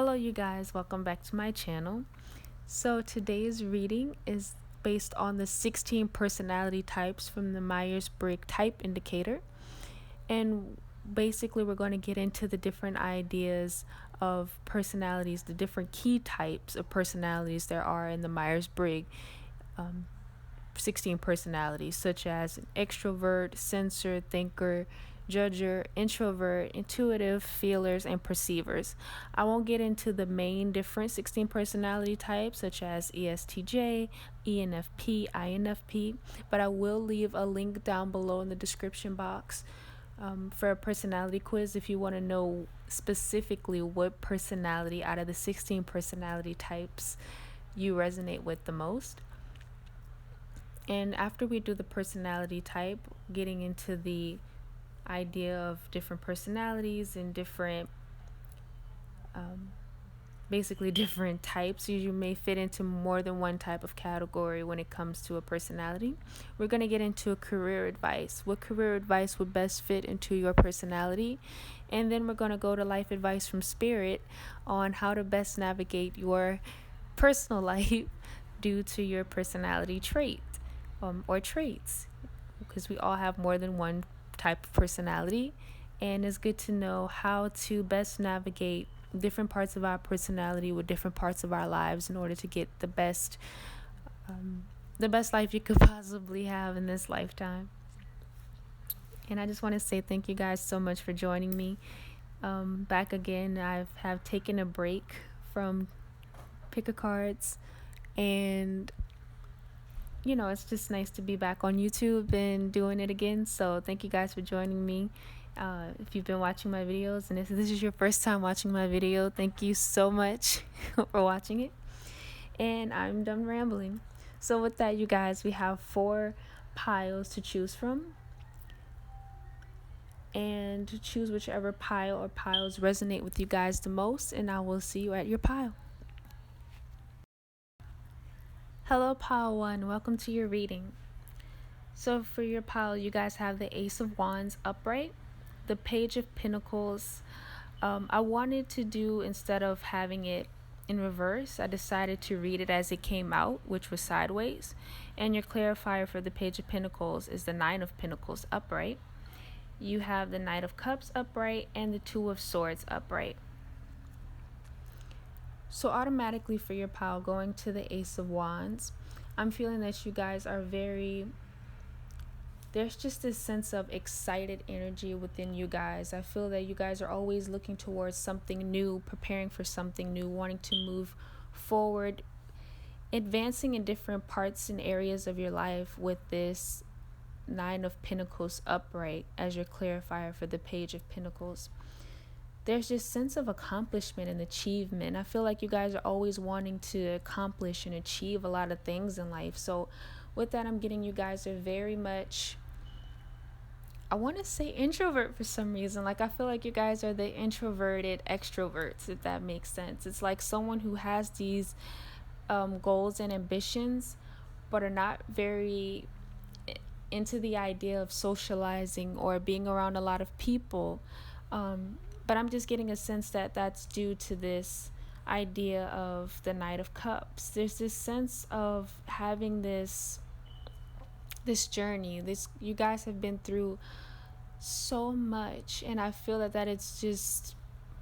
Hello, you guys. Welcome back to my channel. So, today's reading is based on the 16 personality types from the Myers-Briggs Type Indicator. And basically, we're going to get into the different ideas of personalities, the different key types of personalities there are in the Myers-Briggs 16 personalities, such as an extrovert, sensor, thinker, judger, introvert, intuitive, feelers, and perceivers. I won't get into the main different 16 personality types, such as ESTJ, ENFP, INFP, but I will leave a link down below in the description box for a personality quiz if you want to know specifically what personality out of the 16 personality types you resonate with the most. And after we do the personality type, getting into the idea of different personalities and different basically different types, you may fit into more than one type of category when it comes to a personality. We're going to get into a career advice. What career advice would best fit into your personality? And then we're going to go to life advice from Spirit on how to best navigate your personal life due to your personality trait or traits, because we all have more than one type of personality, and it's good to know how to best navigate different parts of our personality with different parts of our lives in order to get the best life you could possibly have in this lifetime. And I just want to say thank you guys so much for joining me back again. I have taken a break from pick a cards, and it's just nice to be back on YouTube and doing it again. So thank you guys for joining me. If you've been watching my videos, and if this is your first time watching my video, thank you so much for watching it. And I'm done rambling. So with that, you guys, we have 4 piles to choose from. And to choose whichever pile or piles resonate with you guys the most, and I will see you at your pile. Hello, pile 1. Welcome to your reading. So for your pile, you guys have the Ace of Wands upright, the Page of Pentacles. I wanted to do, instead of having it in reverse, I decided to read it as it came out, which was sideways. And your clarifier for the Page of Pentacles is the Nine of Pentacles upright. You have the Knight of Cups upright and the Two of Swords upright. So automatically for your pile, going to the Ace of Wands, I'm feeling that you guys are there's just this sense of excited energy within you guys. I feel that you guys are always looking towards something new, preparing for something new, wanting to move forward, advancing in different parts and areas of your life with this Nine of Pentacles upright as your clarifier for the Page of Pentacles. There's this sense of accomplishment and achievement. I feel like you guys are always wanting to accomplish and achieve a lot of things in life. So with that, I'm getting you guys are very much, I want to say introvert for some reason. Like, I feel like you guys are the introverted extroverts, if that makes sense. It's like someone who has these goals and ambitions, but are not very into the idea of socializing or being around a lot of people. But I'm just getting a sense that that's due to this idea of the Knight of Cups. There's this sense of having this journey. You guys have been through so much, and I feel that it's just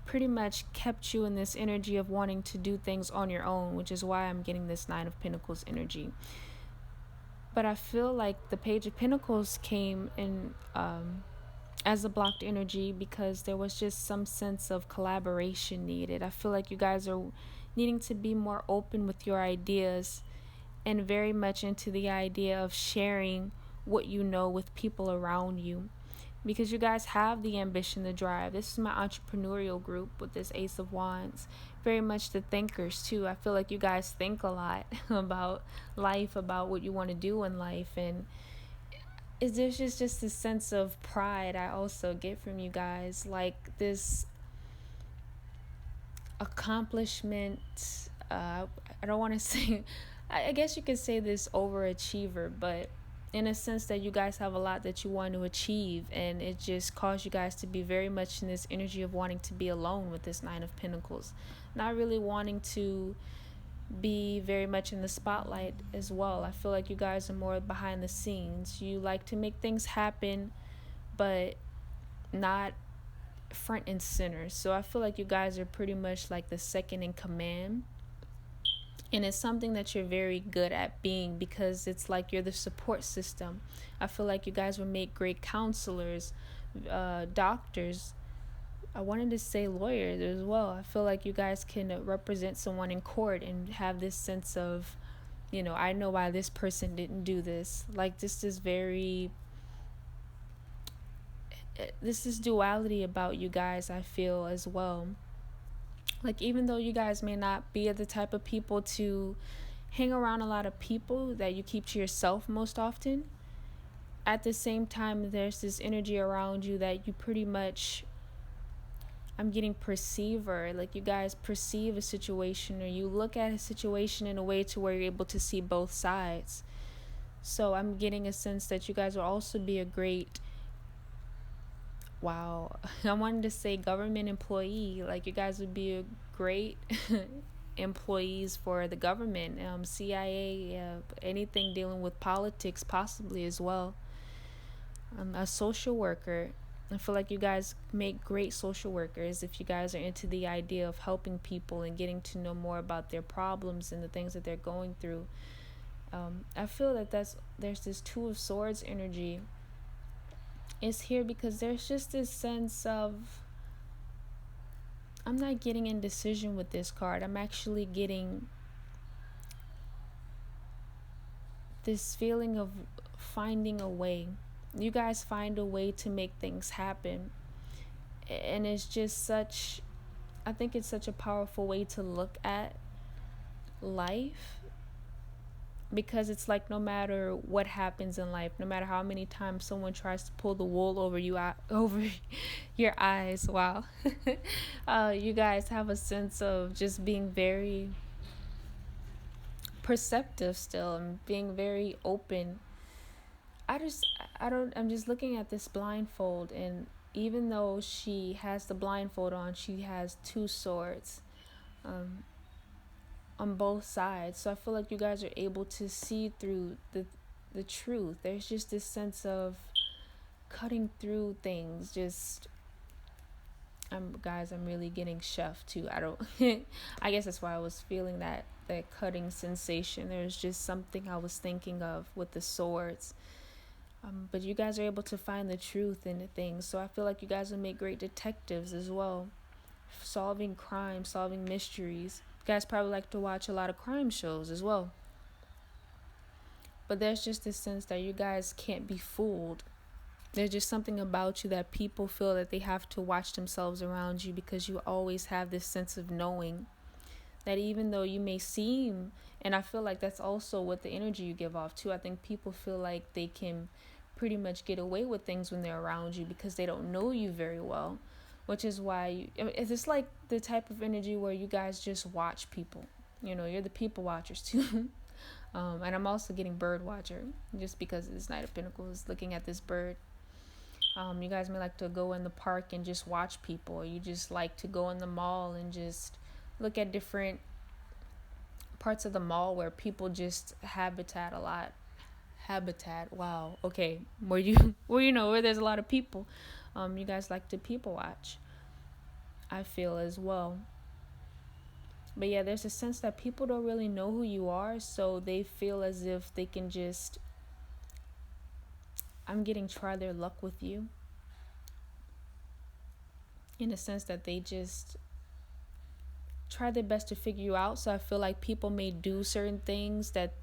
pretty much kept you in this energy of wanting to do things on your own, which is why I'm getting this Nine of Pentacles energy. But I feel like the Page of Pentacles came in as a blocked energy because there was just some sense of collaboration needed. I feel like you guys are needing to be more open with your ideas and very much into the idea of sharing what you know with people around you, because you guys have the ambition, the drive. This is my entrepreneurial group with this Ace of Wands. Very much the thinkers too. I feel like you guys think a lot about life, about what you want to do in life, and there's just this sense of pride I also get from you guys, like this accomplishment. I don't want to say, I guess you could say this overachiever, but in a sense that you guys have a lot that you want to achieve, and it just caused you guys to be very much in this energy of wanting to be alone with this Nine of Pentacles, not really wanting to be very much in the spotlight as well. I feel like you guys are more behind the scenes. You like to make things happen, but not front and center. So I feel like you guys are pretty much like the second in command. And it's something that you're very good at being, because it's like you're the support system. I feel like you guys would make great counselors, doctors. I wanted to say lawyers as well. I feel like you guys can represent someone in court and have this sense of, I know why this person didn't do this. Like, this is duality about you guys, I feel, as well. Like, even though you guys may not be the type of people to hang around a lot of people, that you keep to yourself most often, at the same time, there's this energy around you that you pretty much, I'm getting perceiver. Like, you guys perceive a situation, or you look at a situation in a way to where you're able to see both sides. So I'm getting a sense that you guys will also be a great, wow, I wanted to say government employee. Like, you guys would be a great employees for the government, CIA, anything dealing with politics possibly as well. A social worker. I feel like you guys make great social workers if you guys are into the idea of helping people and getting to know more about their problems and the things that they're going through. I feel that there's this Two of Swords energy is here, because there's just this sense of, I'm not getting indecision with this card. I'm actually getting this feeling of finding a way. You guys find a way to make things happen. And it's just I think it's such a powerful way to look at life, because it's like, no matter what happens in life, no matter how many times someone tries to pull the wool over your eyes, wow, you guys have a sense of just being very perceptive still, and being very open. I'm just looking at this blindfold, and even though she has the blindfold on, she has two swords on both sides. So I feel like you guys are able to see through the truth. There's just this sense of cutting through things. Just, I'm really getting chef too. I guess that's why I was feeling that cutting sensation. There's just something I was thinking of with the swords. But you guys are able to find the truth in the things. So I feel like you guys will make great detectives as well. Solving crimes, solving mysteries. You guys probably like to watch a lot of crime shows as well. But there's just this sense that you guys can't be fooled. There's just something about you that people feel that they have to watch themselves around you, because you always have this sense of knowing that even though you may seem, and I feel like that's also what the energy you give off too. I think people feel like they can pretty much get away with things when they're around you, because they don't know you very well, which is why it's like the type of energy where you guys just watch people. You're the people watchers too. And I'm also getting bird watcher, just because this Knight of Pentacles, looking at this bird. You guys may like to go in the park and just watch people, or you just like to go in the mall and just look at different parts of the mall where people just habitat a lot. Wow, okay. Where there's a lot of people. You guys like to people watch, I feel, as well. But yeah, there's a sense that people don't really know who you are, so they feel as if they can just, I'm getting, try their luck with you, in a sense that they just try their best to figure you out. So I feel like people may do certain things that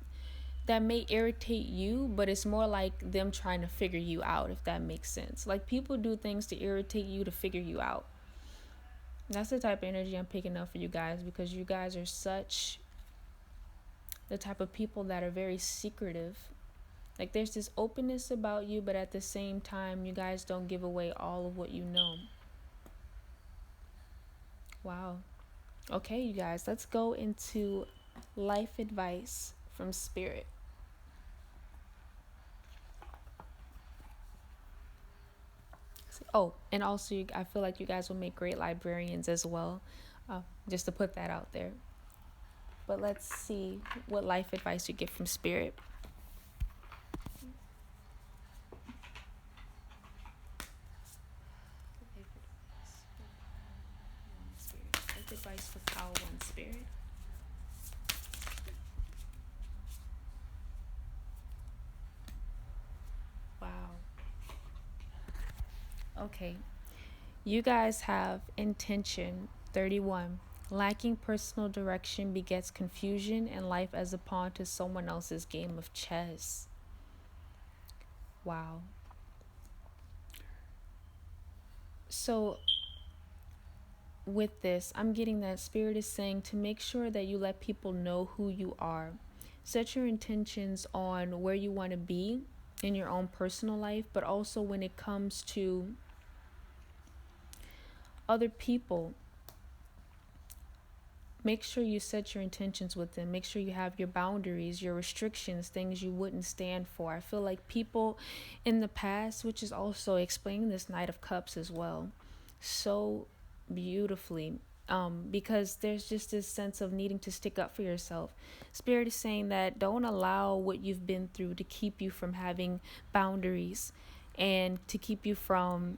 may irritate you, but it's more like them trying to figure you out, if that makes sense. Like, people do things to irritate you, to figure you out. That's the type of energy I'm picking up for you guys, because you guys are such the type of people that are very secretive. Like, there's this openness about you, but at the same time, you guys don't give away all of what you know. Wow. Okay, you guys, let's go into life advice from Spirit. Oh, and also, I feel like you guys will make great librarians as well. Just to put that out there. But let's see what life advice you get from Spirit. Life advice for Pile 1 Spirit. Wow. Okay. You guys have intention 31. Lacking personal direction begets confusion and life as a pawn to someone else's game of chess. Wow. So, with this, I'm getting that Spirit is saying to make sure that you let people know who you are. Set your intentions on where you want to be in your own personal life, but also when it comes to other people, make sure you set your intentions with them. Make sure you have your boundaries, your restrictions, things you wouldn't stand for. I feel like people in the past, which is also explaining this Knight of Cups as well, so beautifully, because there's just this sense of needing to stick up for yourself. Spirit is saying that don't allow what you've been through to keep you from having boundaries and to keep you from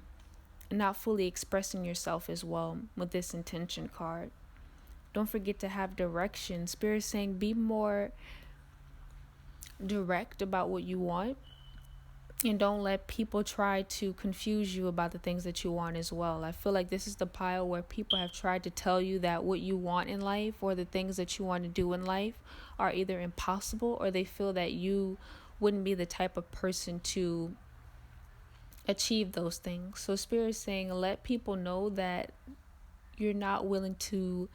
not fully expressing yourself as well with this intention card. Don't forget to have direction. Spirit is saying be more direct about what you want, and don't let people try to confuse you about the things that you want as well. I feel like this is the pile where people have tried to tell you that what you want in life or the things that you want to do in life are either impossible, or they feel that you wouldn't be the type of person to achieve those things. So Spirit is saying let people know that you're not willing to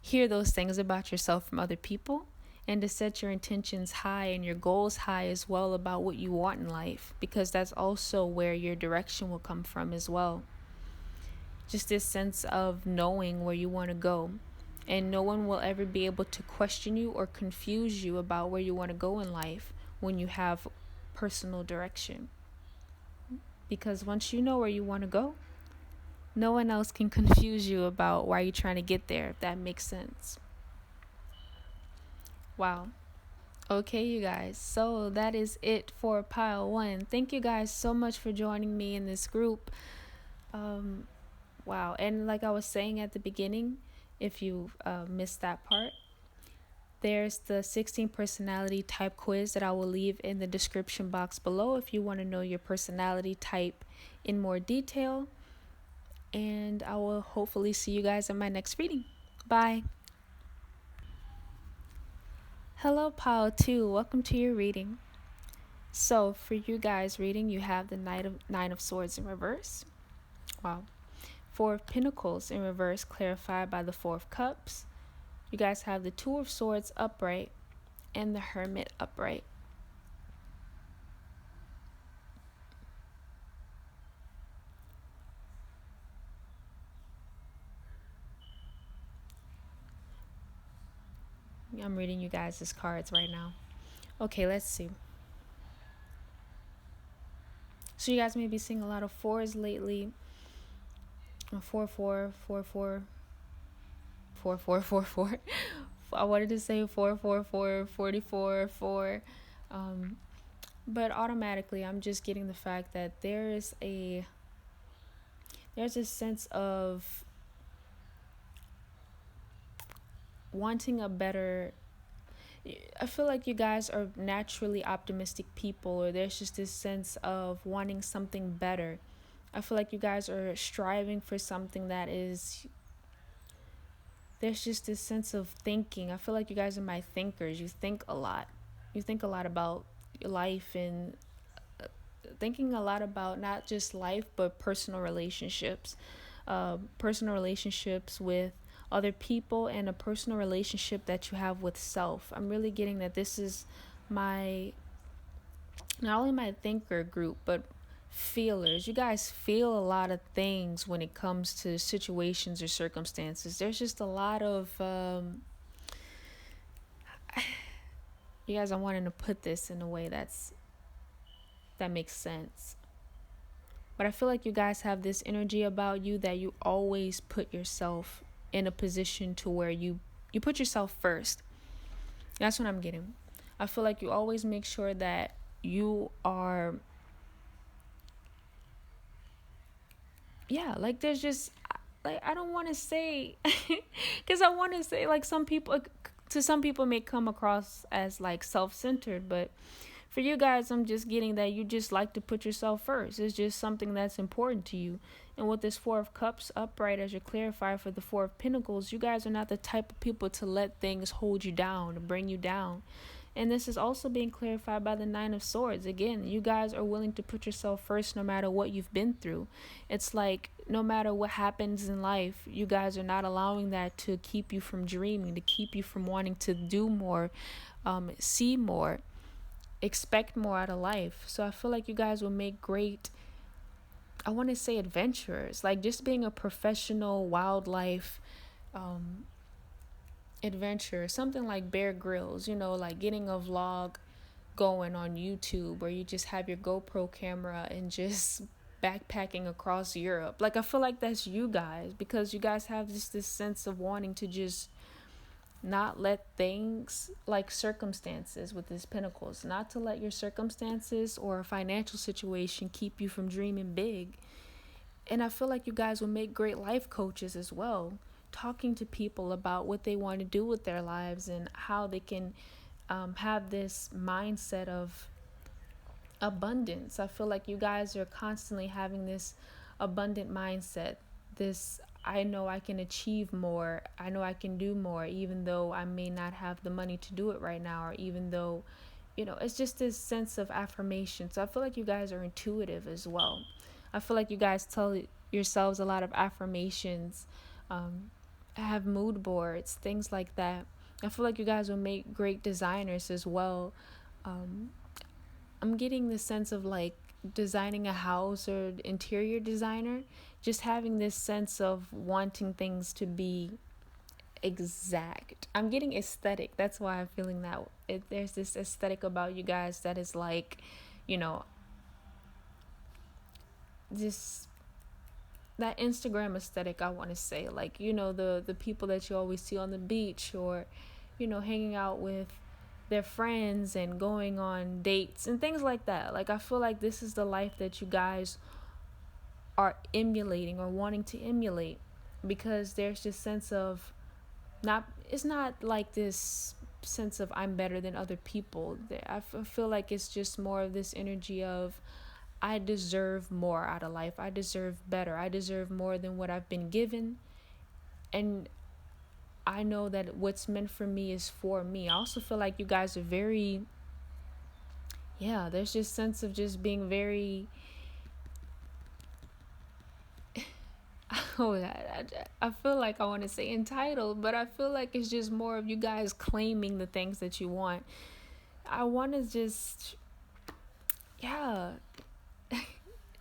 hear those things about yourself from other people, and to set your intentions high and your goals high as well about what you want in life, because that's also where your direction will come from as well. Just this sense of knowing where you want to go, and no one will ever be able to question you or confuse you about where you want to go in life when you have personal direction, because once you know where you want to go, no one else can confuse you about why you're trying to get there, if that makes sense. Wow. Okay, you guys. So that is it for pile 1. Thank you guys so much for joining me in this group. Um, wow. And like I was saying at the beginning, if you missed that part, there's the 16 personality type quiz that I will leave in the description box below if you want to know your personality type in more detail. And I will hopefully see you guys in my next reading. Bye. Hello, pile 2. Welcome to your reading. So for you guys reading, you have the Nine of Swords in reverse. Wow. Four of Pentacles in reverse, clarified by the Four of Cups. You guys have the Two of Swords upright and the Hermit upright. I'm reading you guys' cards right now. Okay, let's see. So you guys may be seeing a lot of fours lately. 4 4 4 4 4 4 4 4. I wanted to say 4 4 4 44 4. But automatically I'm just getting the fact that there's a sense of wanting a better. I feel like you guys are naturally optimistic people, or there's just this sense of wanting something better. I feel like you guys are striving for something that is. There's just this sense of thinking. I feel like you guys are my thinkers. You think a lot. You think a lot about your life, and thinking a lot about not just life but personal relationships. Personal relationships with other people, and a personal relationship that you have with self. I'm really getting that this is my, not only my thinker group, but feelers. You guys feel a lot of things when it comes to situations or circumstances. There's just a lot of you guys are wanting to put this in a way that makes sense. But I feel like you guys have this energy about you that you always put yourself in a position to where you put yourself first. That's what I'm getting. I feel like you always make sure that you are, yeah, like there's just, like, I don't want to say, because I want to say, like, some people, to some people may come across as like self-centered, but for you guys, I'm just getting that you just like to put yourself first. It's just something that's important to you. And with this Four of Cups upright as your clarifier for the Four of Pentacles, you guys are not the type of people to let things hold you down, to bring you down. And this is also being clarified by the Nine of Swords. Again, you guys are willing to put yourself first no matter what you've been through. It's like no matter what happens in life, you guys are not allowing that to keep you from dreaming, to keep you from wanting to do more, see more, expect more out of life. So I feel like you guys will make great, I want to say, adventurers. Like just being a professional wildlife adventurer, something like Bear Grylls, like getting a vlog going on YouTube where you just have your GoPro camera and just backpacking across Europe. Like I feel like that's you guys, because you guys have just this sense of wanting to just not let things like circumstances with these pentacles, not to let your circumstances or a financial situation keep you from dreaming big. And I feel like you guys will make great life coaches as well, talking to people about what they want to do with their lives and how they can have this mindset of abundance. I feel like you guys are constantly having this abundant mindset, this I know I can achieve more, I know I can do more, even though I may not have the money to do it right now, or even though, it's just this sense of affirmation. So I feel like you guys are intuitive as well. I feel like you guys tell yourselves a lot of affirmations, have mood boards, things like that. I feel like you guys will make great designers as well. um, I'm getting the sense of like designing a house or interior designer, just having this sense of wanting things to be exact. I'm getting aesthetic. That's why I'm feeling that. There's this aesthetic about you guys that is like, you know, this that Instagram aesthetic, I want to say, like, the people that you always see on the beach, or hanging out with their friends and going on dates and things like that. Like I feel like this is the life that you guys are emulating or wanting to emulate, because there's this sense of, not it's not like this sense of I'm better than other people. I feel like it's just more of this energy of I deserve more out of life. I deserve better. I deserve more than what I've been given. And I know that what's meant for me is for me. I also feel like you guys are very, yeah, there's just sense of just being very, oh, I feel like I want to say entitled, but I feel like it's just more of you guys claiming the things that you want. I want to just, yeah,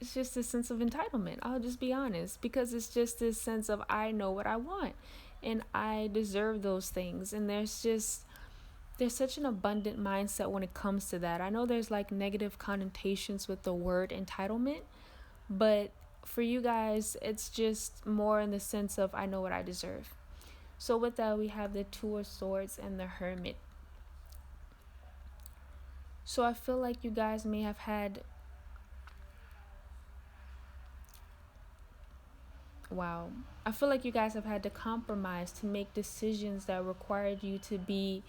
it's just a sense of entitlement. I'll just be honest, because it's just this sense of I know what I want and I deserve those things. And there's such an abundant mindset when it comes to that. I know there's like negative connotations with the word entitlement, but for you guys, it's just more in the sense of I know what I deserve. So with that, we have the Two of Swords and the Hermit. So I feel like you guys may have had, wow, I feel like you guys have had to compromise to make decisions that required you to be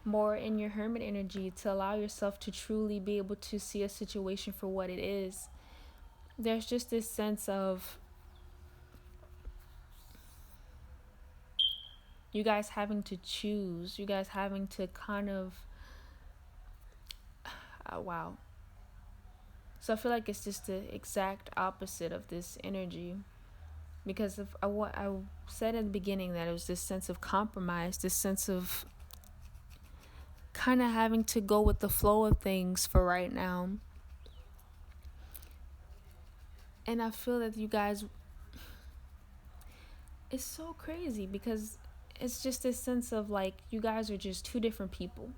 more in your hermit energy, to allow yourself to truly be able to see a situation for what it is. There's just this sense of you guys having to choose, you guys having to kind of, wow. So I feel like it's just the exact opposite of this energy. Because if I said in the beginning that it was this sense of compromise, this sense of kind of having to go with the flow of things for right now. And I feel that you guys, it's so crazy because it's just this sense of like you guys are just two different people.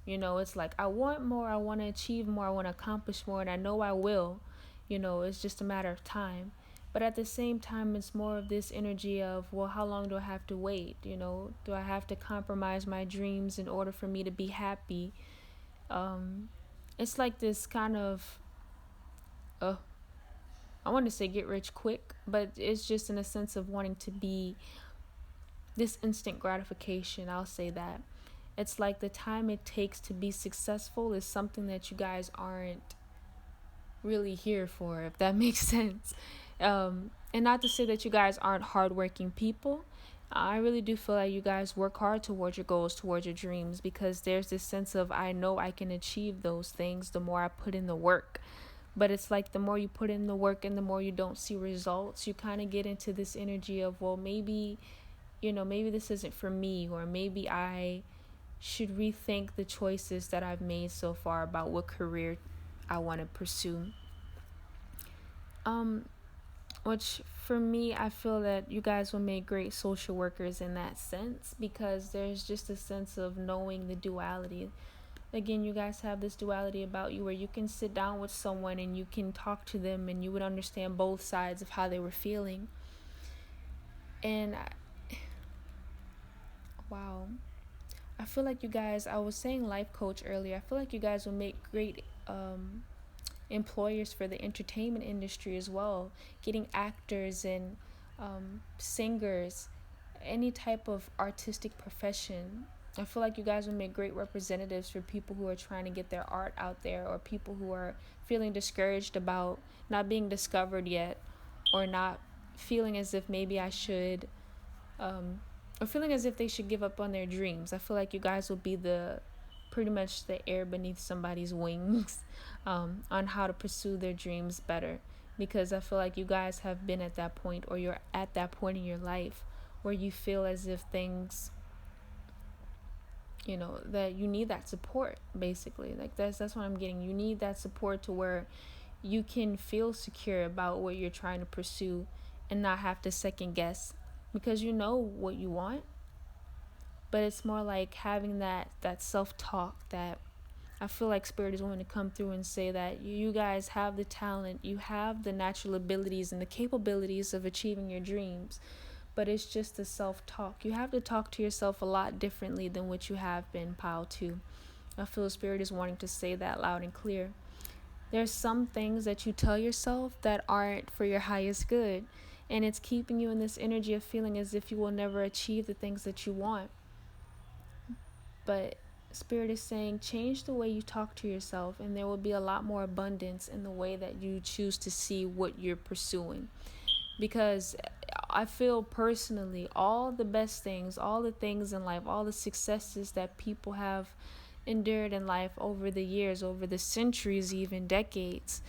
It's like I want more, I want to achieve more, I want to accomplish more, and I know I will. It's just a matter of time. But at the same time, it's more of this energy of, well, how long do I have to wait? Do I have to compromise my dreams in order for me to be happy? It's like this kind of, uh, I want to say get rich quick, but it's just in a sense of wanting to be this instant gratification. I'll say that. It's like the time it takes to be successful is something that you guys aren't really here for, if that makes sense. And not to say that you guys aren't hardworking people. I really do feel like you guys work hard towards your goals, towards your dreams, because there's this sense of, I know I can achieve those things the more I put in the work. But it's like the more you put in the work and the more you don't see results, you kind of get into this energy of, well, maybe, maybe this isn't for me, or maybe I should rethink the choices that I've made so far about what career I want to pursue. Which for me, I feel that you guys will make great social workers in that sense, because there's just a sense of knowing the duality. Again, you guys have this duality about you where you can sit down with someone and you can talk to them and you would understand both sides of how they were feeling. And wow, I feel like you guys, I was saying life coach earlier, I feel like you guys will make great employers for the entertainment industry as well, getting actors and singers, any type of artistic profession. I feel like you guys will make great representatives for people who are trying to get their art out there, or people who are feeling discouraged about not being discovered yet, or not feeling as if maybe I should, or feeling as if they should give up on their dreams. I feel like you guys will be the pretty much the air beneath somebody's wings, on how to pursue their dreams better, because I feel like you guys have been at that point, or you're at that point in your life where you feel as if things, that you need that support, basically. Like that's what I'm getting. You need that support to where you can feel secure about what you're trying to pursue and not have to second guess, because you know what you want. But it's more like having that self-talk that I feel like Spirit is wanting to come through and say that you guys have the talent, you have the natural abilities and the capabilities of achieving your dreams. But it's just the self-talk. You have to talk to yourself a lot differently than what you have been, Pile 2. I feel Spirit is wanting to say that loud and clear. There's some things that you tell yourself that aren't for your highest good. And it's keeping you in this energy of feeling as if you will never achieve the things that you want. But Spirit is saying, change the way you talk to yourself, and there will be a lot more abundance in the way that you choose to see what you're pursuing. Because I feel personally, all the best things, all the things in life, all the successes that people have endured in life over the years, over the centuries, even decades,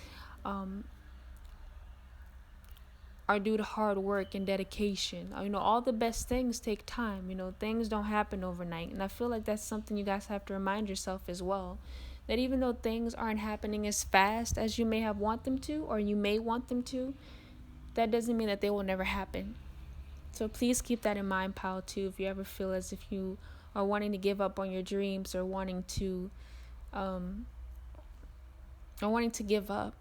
are due to hard work and dedication. All the best things take time. Things don't happen overnight. And I feel like that's something you guys have to remind yourself as well. That even though things aren't happening as fast as you may have want them to, or you may want them to, that doesn't mean that they will never happen. So please keep that in mind, Pile 2, if you ever feel as if you are wanting to give up on your dreams, or wanting to give up,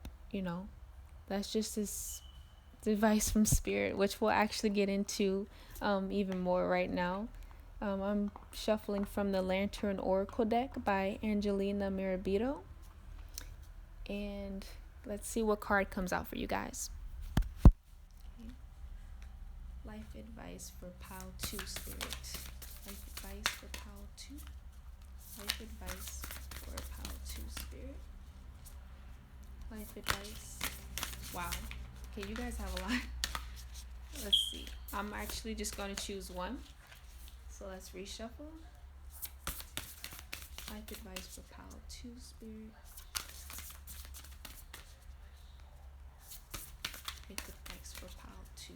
That's just this advice from Spirit, which we'll actually get into even more right now. I'm shuffling from the Lantern Oracle deck by Angelina Mirabito. And let's see what card comes out for you guys. Okay. Life advice for Pile 2, Spirit. Life advice for Pile 2. Life advice for Pile 2, Spirit. Life advice. Wow. Okay, you guys have a lot. Let's see. I'm actually just going to choose one. So let's reshuffle. Life advice for Pile 2, Spirit. Life advice for Pile 2.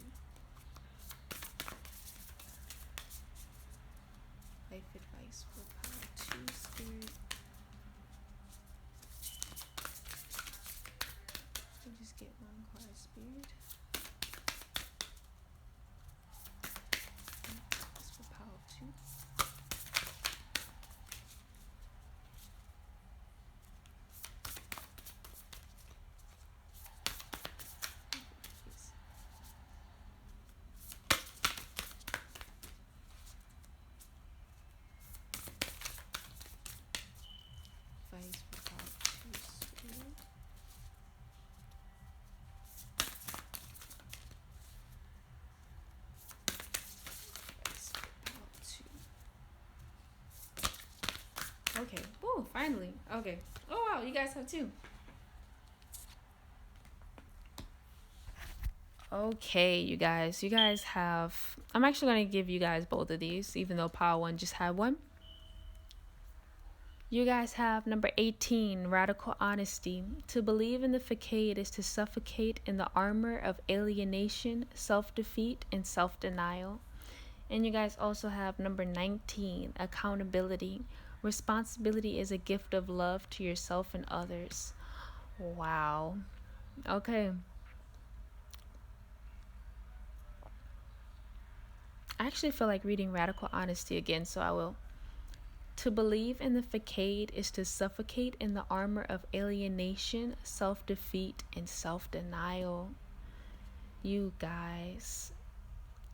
Life advice for Pile 2, Spirit. We'll just get one card, Spirit. This for Pile 2. Finally. Okay. Oh wow, you guys have two. Okay, you guys. You guys have. I'm actually going to give you guys both of these, even though Pile 1 just had one. You guys have number 18, radical honesty. To believe in the facade is to suffocate in the armor of alienation, self defeat, and self denial. And you guys also have number 19, accountability. Responsibility is a gift of love to yourself and others. Wow. Okay. I actually feel like reading radical honesty again, so I will. To believe in the facade is to suffocate in the armor of alienation, self defeat, and self denial. You guys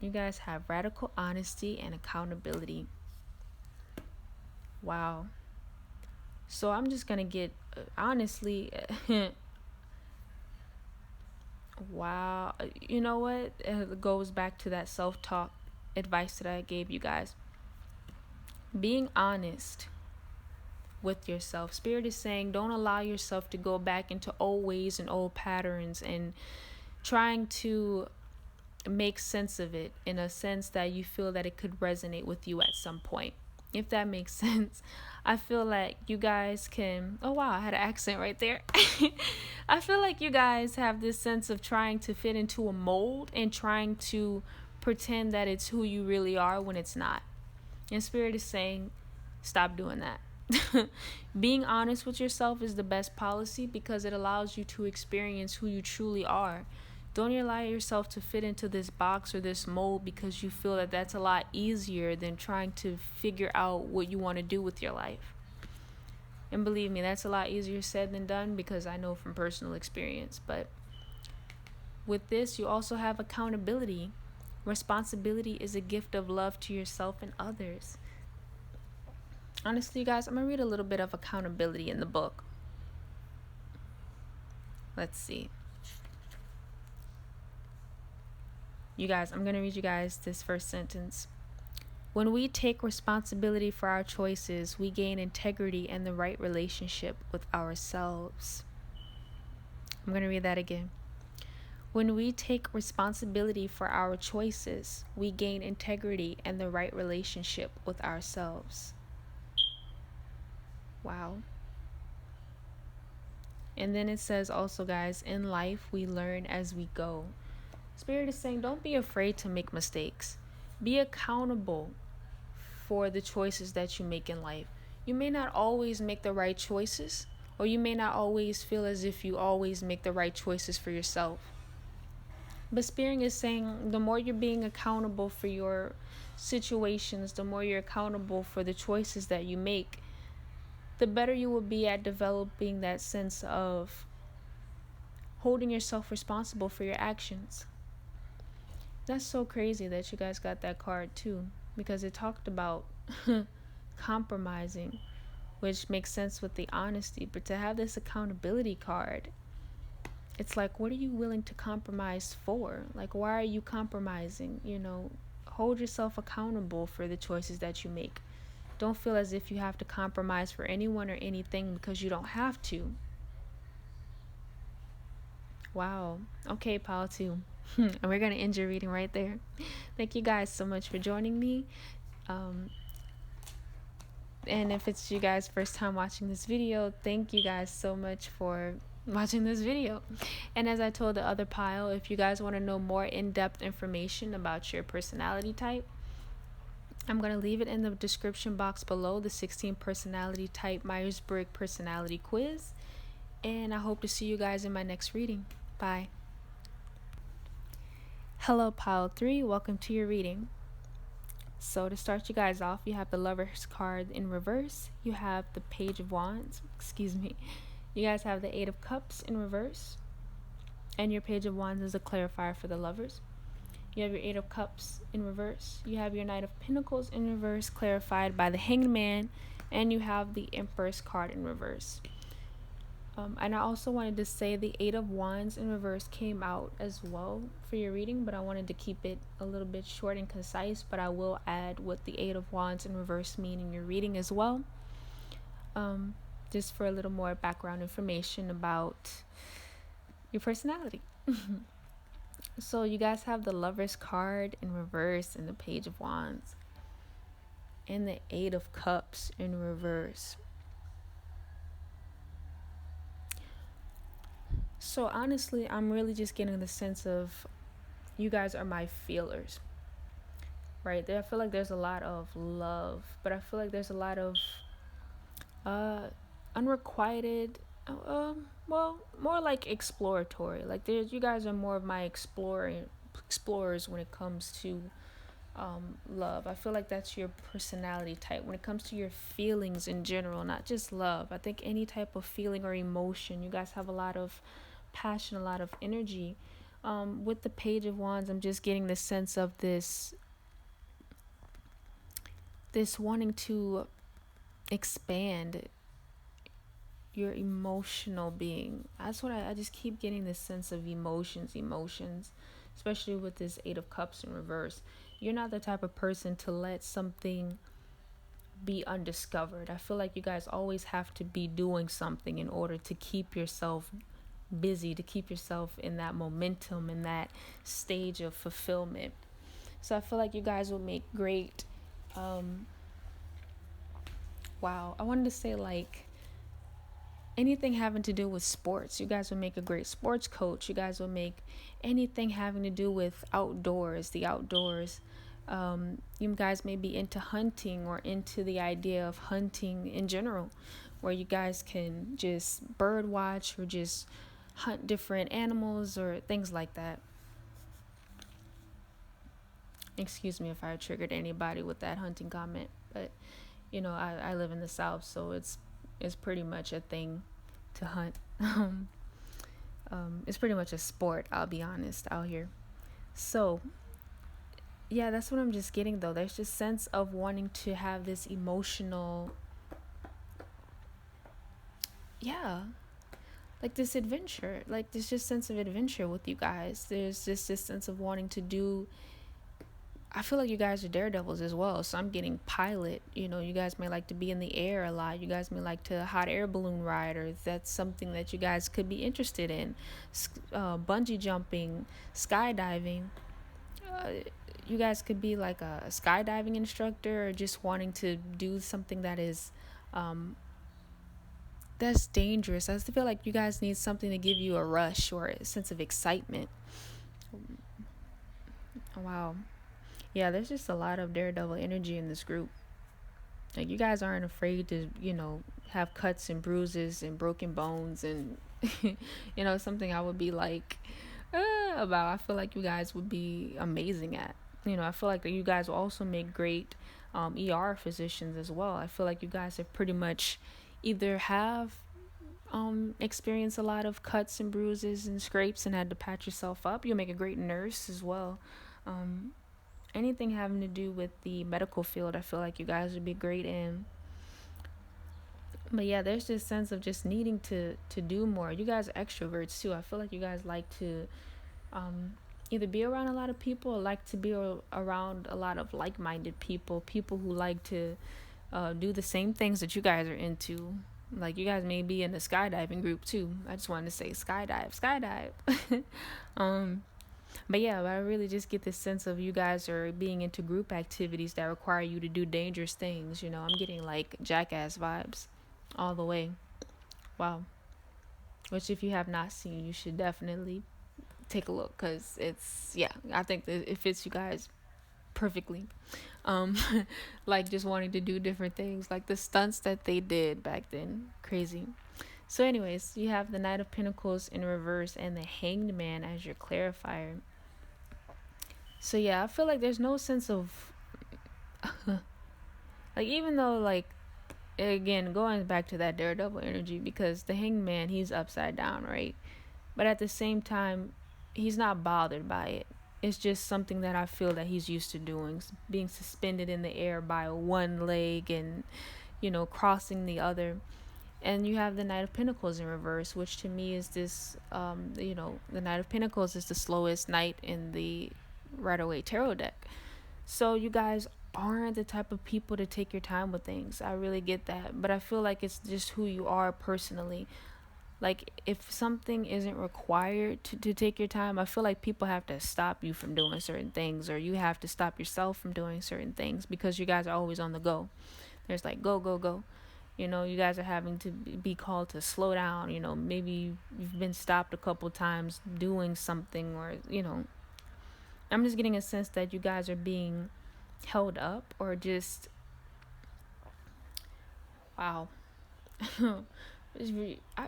have radical honesty and accountability. Wow. So I'm just gonna get honestly. Wow. You know what? It goes back to that self talk advice that I gave you guys. Being honest with yourself. Spirit is saying don't allow yourself to go back into old ways and old patterns and trying to make sense of it in a sense that you feel that it could resonate with you at some point. If that makes sense. I feel like you guys can. Oh wow, I had an accent right there. I feel like you guys have this sense of trying to fit into a mold and trying to pretend that it's who you really are when it's not. And Spirit is saying, stop doing that. Being honest with yourself is the best policy because it allows you to experience who you truly are. Don't allow yourself to fit into this box or this mold because you feel that that's a lot easier than trying to figure out what you want to do with your life. And believe me, that's a lot easier said than done because I know from personal experience. But with this, you also have accountability. Responsibility is a gift of love to yourself and others. Honestly, you guys, I'm going to read a little bit of accountability in the book. Let's see. You guys, I'm going to read you guys this first sentence. When we take responsibility for our choices, we gain integrity and the right relationship with ourselves. I'm going to read that again. When we take responsibility for our choices, we gain integrity and the right relationship with ourselves. Wow. And then it says also, guys, in life we learn as we go. Spirit is saying don't be afraid to make mistakes. Be accountable for the choices that you make in life. You may not always make the right choices, or you may not always feel as if you always make the right choices for yourself. But Spirit is saying the more you're being accountable for your situations, the more you're accountable for the choices that you make, the better you will be at developing that sense of holding yourself responsible for your actions. That's so crazy that you guys got that card too, because it talked about compromising, which makes sense with the honesty. But to have this accountability card, it's like, what are you willing to compromise for? Like, why are you compromising? You know, hold yourself accountable for the choices that you make. Don't feel as if you have to compromise for anyone or anything because you don't have to. Wow. Okay, Pile 2. And we're going to end your reading right there. Thank you guys so much for joining me. And if it's you guys' first time watching this video, thank you guys so much for watching this video. And as I told the other pile, if you guys want to know more in-depth information about your personality type, I'm going to leave it in the description box below, the 16 personality type Myers-Briggs personality quiz. And I hope to see you guys in my next reading. Bye. Hello, pile 3. Welcome to your reading. So to start you guys off, you have the Lover's card in reverse. You have the Page of Wands. You guys have the 8 of Cups in reverse. And your Page of Wands is a clarifier for the lovers. You have your 8 of Cups in reverse. You have your Knight of Pentacles in reverse, clarified by the Hanged Man. And you have the Empress card in reverse. And I also wanted to say the 8 of Wands in reverse came out as well for your reading, but I wanted to keep it a little bit short and concise, but I will add what the 8 of Wands in reverse mean in your reading as well. just for a little more background information about your personality. So you guys have the Lover's card in reverse and the Page of Wands and the Eight of Cups in reverse. So honestly, I'm really just getting the sense of you guys are my feelers, right? I feel like there's a lot of love, but I feel like there's a lot of unrequited, well, more like exploratory. Like you guys are more of my explorers when it comes to love. I feel like that's your personality type when it comes to your feelings in general, not just love. I think any type of feeling or emotion, you guys have a lot of passion, a lot of energy. With the Page of Wands, I'm just getting the sense of this wanting to expand your emotional being. That's what I just keep getting this sense of emotions, especially with this Eight of Cups in reverse. You're not the type of person to let something be undiscovered. I feel like you guys always have to be doing something in order to keep yourself busy, to keep yourself in that momentum, in that stage of fulfillment. So I feel like you guys will make great I wanted to say like anything having to do with sports. You guys will make a great sports coach. You guys will make anything having to do with the outdoors. You guys may be into hunting or into the idea of hunting in general, where you guys can just bird watch or just hunt different animals or things like that. Excuse me if I triggered anybody with that hunting comment, but I live in the South, so it's pretty much a thing to hunt. It's pretty much a sport, I'll be honest, out here. So yeah, that's what I'm just getting though. There's this sense of wanting to have this emotional, like this adventure, like this just sense of adventure with you guys. There's just this sense of wanting to do. I feel like you guys are daredevils as well. So I'm getting pilot. You guys may like to be in the air a lot. You guys may like to hot air balloon ride, or that's something that you guys could be interested in. Bungee jumping, skydiving. You guys could be like a skydiving instructor, or just wanting to do something that is that's dangerous. I feel like you guys need something to give you a rush or a sense of excitement. Wow. Yeah, there's just a lot of daredevil energy in this group. Like you guys aren't afraid to, have cuts and bruises and broken bones and something I would be like about. I feel like you guys would be amazing at. I feel like that you guys will also make great ER physicians as well. I feel like you guys have pretty much either have experienced a lot of cuts and bruises and scrapes and had to patch yourself up. You'll make a great nurse as well. Anything having to do with the medical field, I feel like you guys would be great in. But yeah, there's this sense of just needing to do more. You guys are extroverts too. I feel like you guys like to either be around a lot of people or like to be around a lot of like-minded people who like to do the same things that you guys are into. Like you guys may be in a skydiving group too. I just wanted to say skydive. But yeah, I really just get this sense of you guys are being into group activities that require you to do dangerous things. I'm getting like Jackass vibes all the way. Wow. Which if you have not seen, you should definitely take a look, because I think that it fits you guys perfectly. Like just wanting to do different things, like the stunts that they did back then. Crazy. So anyways, you have the Knight of Pentacles in reverse and the Hanged Man as your clarifier. So yeah, I feel like there's no sense of like, even though like, again, going back to that daredevil energy, because the Hanged Man, he's upside down, right? But at the same time, he's not bothered by it. It's just something that I feel that he's used to doing, being suspended in the air by one leg and crossing the other. And you have the Knight of Pentacles in reverse, which to me is this, the Knight of Pentacles is the slowest knight in the Rider-Waite Tarot deck. So you guys aren't the type of people to take your time with things. I really get that. But I feel like it's just who you are personally. Like, if something isn't required to take your time, I feel like people have to stop you from doing certain things, or you have to stop yourself from doing certain things, because you guys are always on the go. There's like go, go, go. You guys are having to be called to slow down. Maybe you've been stopped a couple times doing something, or, I'm just getting a sense that you guys are being held up, or just, wow.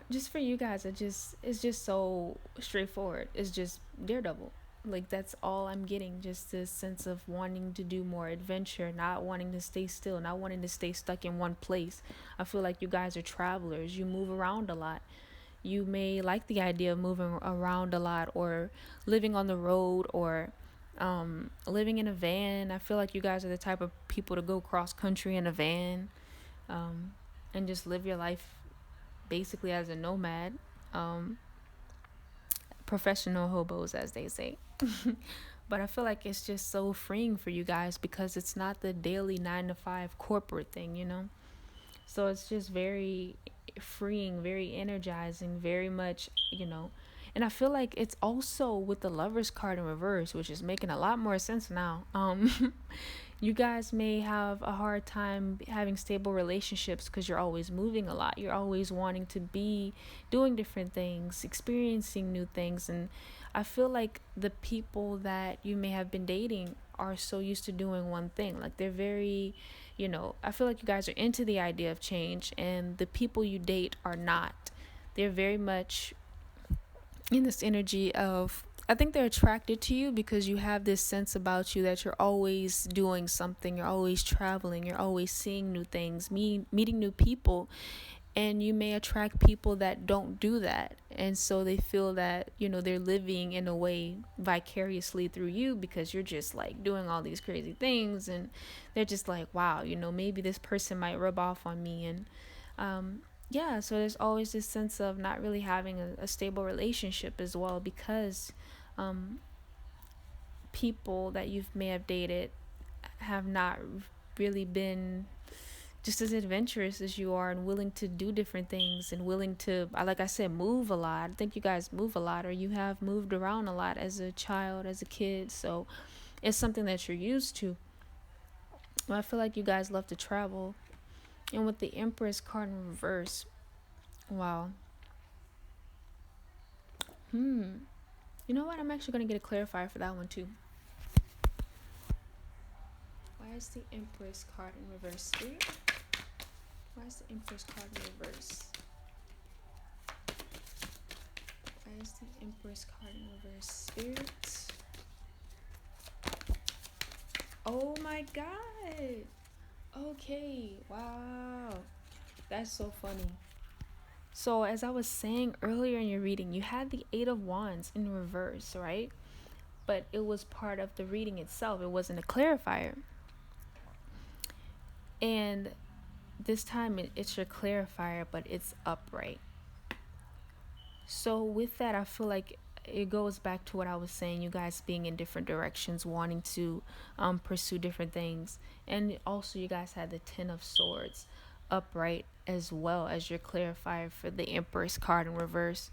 Just for you guys, it's just so straightforward. It's just Daredevil. Like, that's all I'm getting. Just this sense of wanting to do more adventure, not wanting to stay still, not wanting to stay stuck in one place. I feel like you guys are travelers. You move around a lot. You may like the idea of moving around a lot, or living on the road, or living in a van. I feel like you guys are the type of people to go cross country in a van, um, and just live your life basically as a nomad. Um, Professional hobos, as they say. But I feel like it's just so freeing for you guys, because it's not the daily 9 to 5 corporate thing. So it's just very freeing, very energizing, very much. And I feel like it's also with the Lovers card in reverse, which is making a lot more sense now. You guys may have a hard time having stable relationships, because you're always moving a lot. You're always wanting to be doing different things, experiencing new things. And I feel like the people that you may have been dating are so used to doing one thing. Like, they're very, I feel like you guys are into the idea of change, and the people you date are not. They're very much in this energy of, I think they're attracted to you because you have this sense about you that you're always doing something, you're always traveling, you're always seeing new things, meeting new people. And you may attract people that don't do that, and so they feel that they're living in a way vicariously through you, because you're just like doing all these crazy things, and they're just like, wow, maybe this person might rub off on me. And yeah, so there's always this sense of not really having a stable relationship as well, because um, people that you may have dated have not really been just as adventurous as you are, and willing to do different things, and willing to, like I said, move a lot. I think you guys move a lot, or you have moved around a lot as a child, as a kid. So it's something that you're used to. I feel like you guys love to travel. And with the Empress card in reverse, wow. You know what? I'm actually going to get a clarifier for that one too. Why is the Empress card in reverse, Spirit? Why is the Empress card in reverse? Why is the Empress card in reverse, Spirit? Oh my god. Okay, wow. That's so funny. So, as I was saying earlier in your reading, you had the Eight of Wands in reverse, right? But it was part of the reading itself. It wasn't a clarifier. And this time it's your clarifier, but it's upright. So with that, I feel like it goes back to what I was saying, you guys being in different directions, wanting to pursue different things. And also you guys had the Ten of Swords upright, as well as your clarifier for the Empress card in reverse.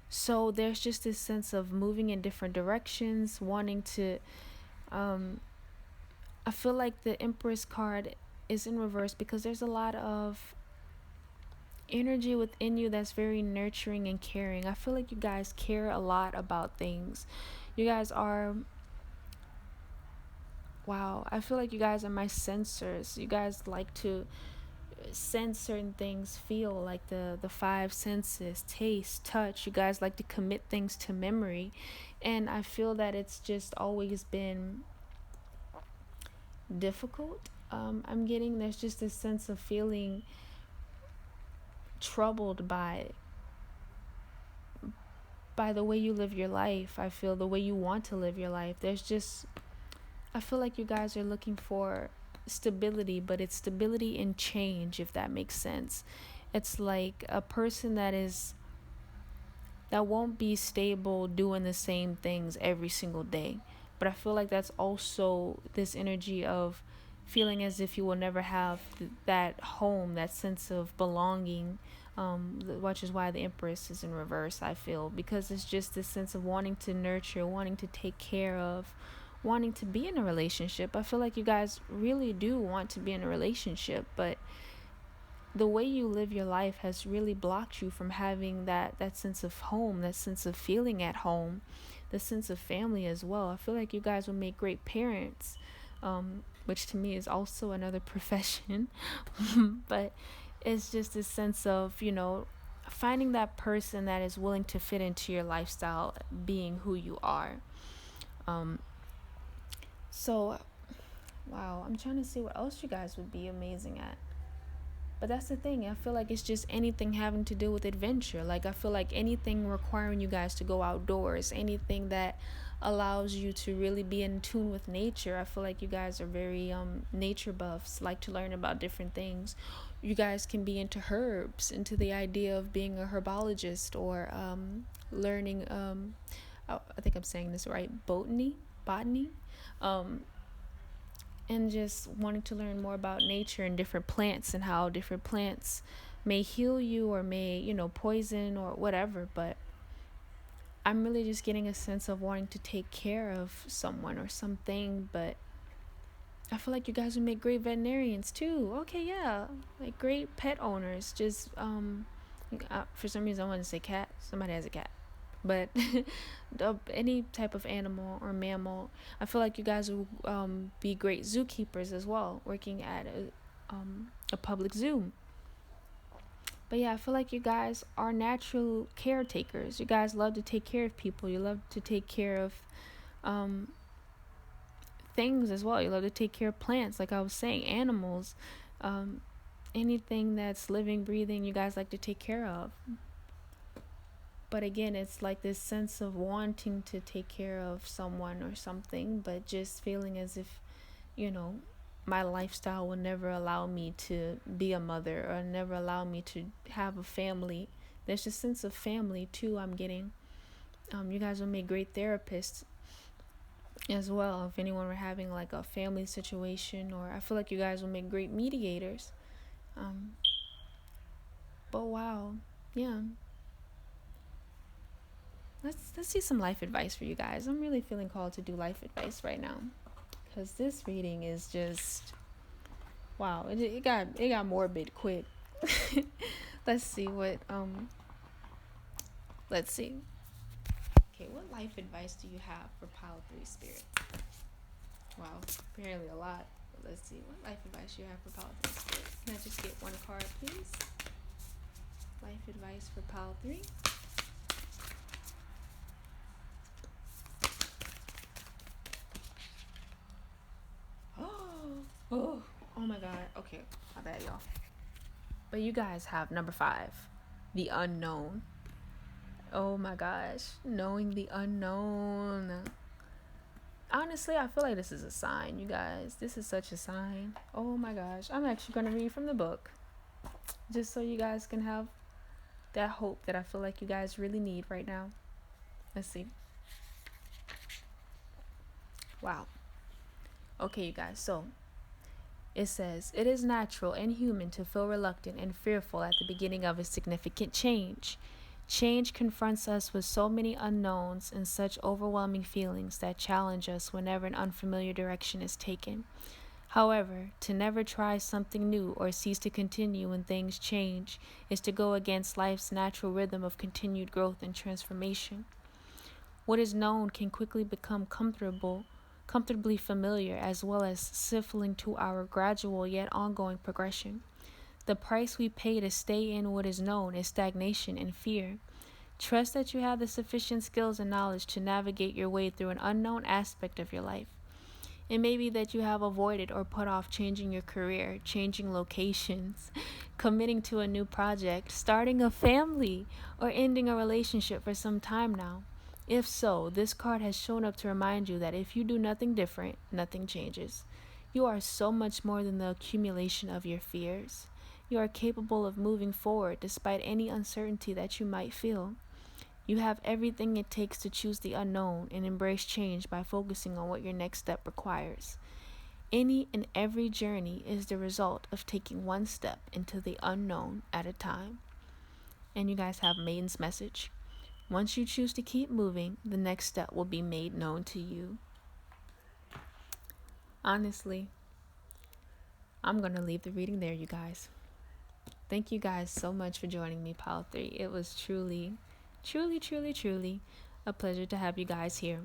So there's just this sense of moving in different directions, wanting to I feel like the Empress card is in reverse because there's a lot of energy within you that's very nurturing and caring. I feel like you guys care a lot about things. You guys are, wow, I feel like you guys are my sensors. You guys like to sense certain things, feel like the five senses, taste, touch. You guys like to commit things to memory. And I feel that it's just always been difficult. I'm getting, there's just this sense of feeling troubled by the way you live your life. I feel the way you want to live your life. There's just, I feel like you guys are looking for stability, but it's stability in change, if that makes sense. It's like a person that won't be stable doing the same things every single day. But I feel like that's also this energy of feeling as if you will never have that home, that sense of belonging, which is why the Empress is in reverse, I feel, because it's just this sense of wanting to nurture, wanting to take care of, wanting to be in a relationship. I feel like you guys really do want to be in a relationship, but the way you live your life has really blocked you from having that sense of home, that sense of feeling at home, the sense of family as well. I feel like you guys will make great parents, which to me is also another profession. But it's just this sense of, finding that person that is willing to fit into your lifestyle, being who you are. So, wow, I'm trying to see what else you guys would be amazing at. But that's the thing. I feel like it's just anything having to do with adventure. Like, I feel like anything requiring you guys to go outdoors, anything that allows you to really be in tune with nature. I feel like you guys are very nature buffs, like to learn about different things. You guys can be into herbs, into the idea of being a herbologist, or learning, I think I'm saying this right, botany. Um, and just wanting to learn more about nature and different plants, and how different plants may heal you or may, poison or whatever. But I'm really just getting a sense of wanting to take care of someone or something. But I feel like you guys would make great veterinarians too. Okay, yeah, like great pet owners. Just for some reason I want to say cat. Somebody has a cat, but any type of animal or mammal. I feel like you guys will be great zookeepers as well, working at a public zoo. But yeah, I feel like you guys are natural caretakers. You guys love to take care of people. You love to take care of um, things as well. You love to take care of plants, like I was saying, animals, anything that's living, breathing. You guys like to take care of. But again, it's like this sense of wanting to take care of someone or something, but just feeling as if, my lifestyle will never allow me to be a mother, or never allow me to have a family. There's a sense of family too I'm getting. You guys will make great therapists as well, if anyone were having like a family situation, or I feel like you guys will make great mediators. But wow, yeah. Let's see some life advice for you guys. I'm really feeling called to do life advice right now, because this reading is just wow. It got morbid quick. Let's see what let's see. Okay, what life advice do you have for pile 3 spirit? Wow, apparently a lot. But let's see what life advice you have for pile 3 spirit. Can I just get one card, please? Life advice for pile 3. Oh my god. Okay, my bad, y'all. But you guys have number 5, the unknown. Oh my gosh, knowing the unknown. Honestly, I feel like this is a sign, you guys. This is such a sign. Oh my gosh, I'm actually going to read from the book, just so you guys can have that hope that I feel like you guys really need right now. Let's see. Wow. Okay, you guys, so it says, it is natural and human to feel reluctant and fearful at the beginning of a significant change. Change confronts us with so many unknowns and such overwhelming feelings that challenge us whenever an unfamiliar direction is taken. However, to never try something new or cease to continue when things change is to go against life's natural rhythm of continued growth and transformation. What is known can quickly become comfortably familiar, as well as stifling to our gradual yet ongoing progression. The price we pay to stay in what is known is stagnation and fear. Trust that you have the sufficient skills and knowledge to navigate your way through an unknown aspect of your life. It may be that you have avoided or put off changing your career, changing locations, committing to a new project, starting a family, or ending a relationship for some time now. If so, this card has shown up to remind you that if you do nothing different, nothing changes. You are so much more than the accumulation of your fears. You are capable of moving forward despite any uncertainty that you might feel. You have everything it takes to choose the unknown and embrace change by focusing on what your next step requires. Any and every journey is the result of taking one step into the unknown at a time. And you guys have Maiden's message. Once you choose to keep moving, the next step will be made known to you. Honestly, I'm going to leave the reading there, you guys. Thank you guys so much for joining me, Pile 3. It was truly a pleasure to have you guys here.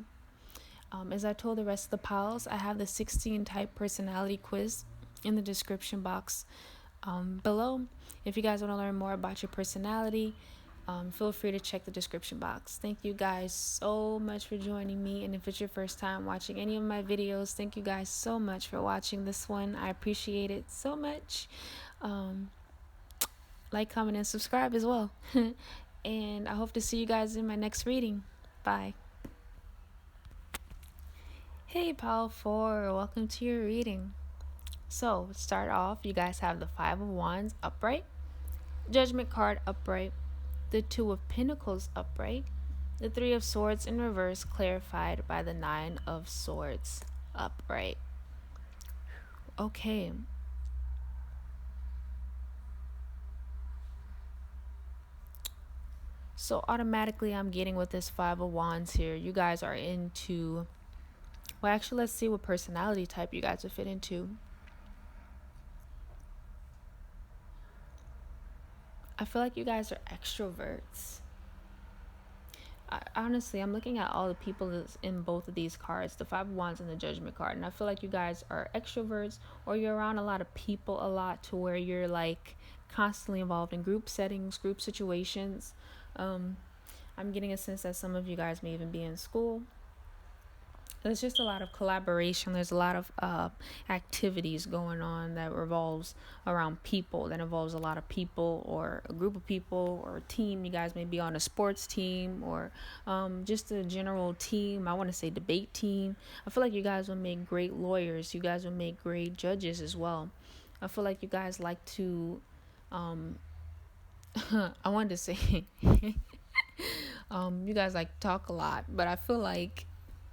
As I told the rest of the piles, I have the 16 type personality quiz in the description box below. If you guys want to learn more about your personality, feel free to check the description box. Thank you guys so much for joining me. And if it's your first time watching any of my videos, thank you guys so much for watching this one. I appreciate it so much. Like, comment, and subscribe as well. And I hope to see you guys in my next reading. Bye. Hey, Pile 4, welcome to your reading. So, to start off, you guys have the 5 of Wands upright, Judgment card upright, the 2 of Pentacles upright, the 3 of Swords in reverse clarified by the 9 of Swords upright. Okay. So automatically I'm getting with this 5 of Wands here. You guys are into, well, actually, let's see what personality type you guys would fit into. I feel like you guys are extroverts. Honestly, I'm looking at all the people in both of these cards, the 5 of Wands and the Judgment card, and I feel like you guys are extroverts, or you're around a lot of people a lot to where you're like constantly involved in group settings, group situations. I'm getting a sense that some of you guys may even be in school. There's just a lot of collaboration. There's a lot of activities going on that revolves around people, that involves a lot of people or a group of people or a team. You guys may be on a sports team or just a general team. I want to say debate team. I feel like you guys will make great lawyers. You guys will make great judges as well. I feel like you guys like to I wanted to say you guys like talk a lot, but I feel like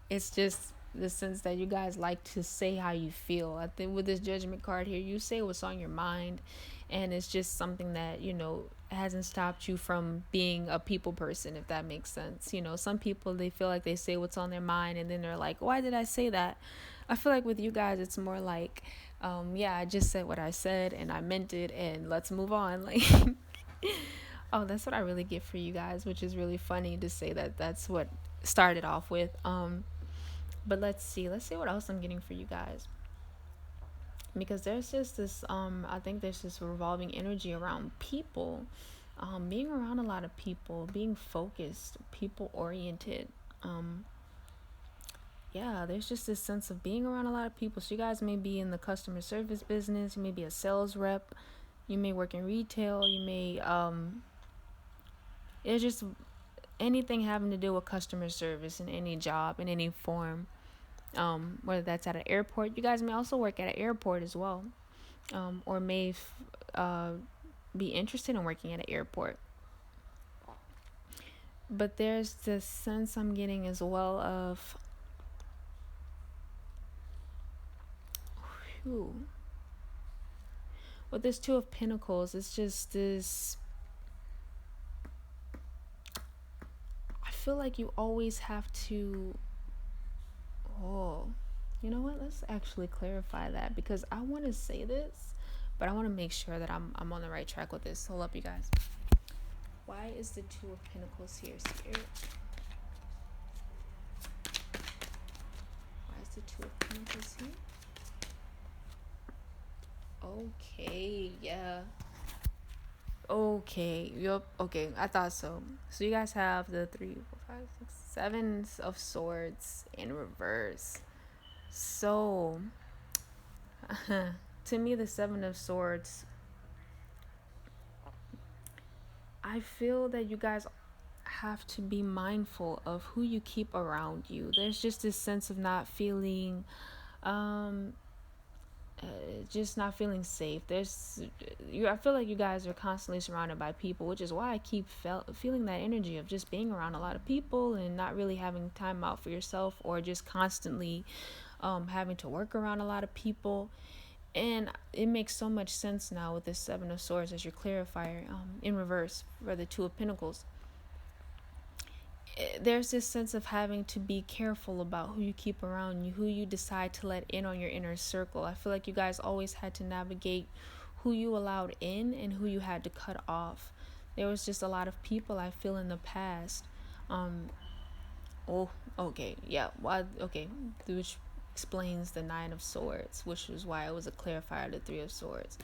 it's just the sense that you guys like to say how you feel. I think with this Judgment card here, you say what's on your mind, and it's just something that, you know, hasn't stopped you from being a people person, if that makes sense. You know, some people, they feel like they say what's on their mind, and then they're like, why did I say that? I feel like with you guys, it's more like, yeah, I just said what I said, and I meant it, and let's move on. Like, oh, that's what I really get for you guys, which is really funny to say that that's what started off with. But let's see what else I'm getting for you guys, because there's just this I think there's this revolving energy around people, being around a lot of people, being focused, people oriented. Yeah, there's just this sense of being around a lot of people. So you guys may be in the customer service business, you may be a sales rep, you may work in retail, you may it's just anything having to do with customer service in any job, in any form. Whether that's at an airport. You guys may also work at an airport as well, or may be interested in working at an airport. But there's this sense I'm getting as well of, with this 2 of Pentacles, it's just this, I feel like you always have to, you know what, let's actually clarify that, because I want to say this, but I want to make sure that I'm on the right track with this. Hold up, you guys. Why is the 2 of Pentacles here, Spirit? Why is the 2 of Pentacles here? Okay, yeah. Okay, yep, okay, I thought so. So you guys have the 3, 4, 5, 6, 7 of Swords in reverse. So, to me, the 7 of Swords, I feel that you guys have to be mindful of who you keep around you. There's just this sense of not feeling just not feeling safe. I feel like you guys are constantly surrounded by people, which is why I keep feeling that energy of just being around a lot of people and not really having time out for yourself, or just constantly having to work around a lot of people. And it makes so much sense now with this Seven of Swords as your clarifier, in reverse for the Two of Pentacles. There's this sense of having to be careful about who you keep around you, who you decide to let in on your inner circle. I feel like you guys always had to navigate who you allowed in and who you had to cut off. There was just a lot of people I feel in the past. Oh, okay, yeah, well, okay, which explains the Nine of Swords, which is why it was a clarifier, the Three of Swords.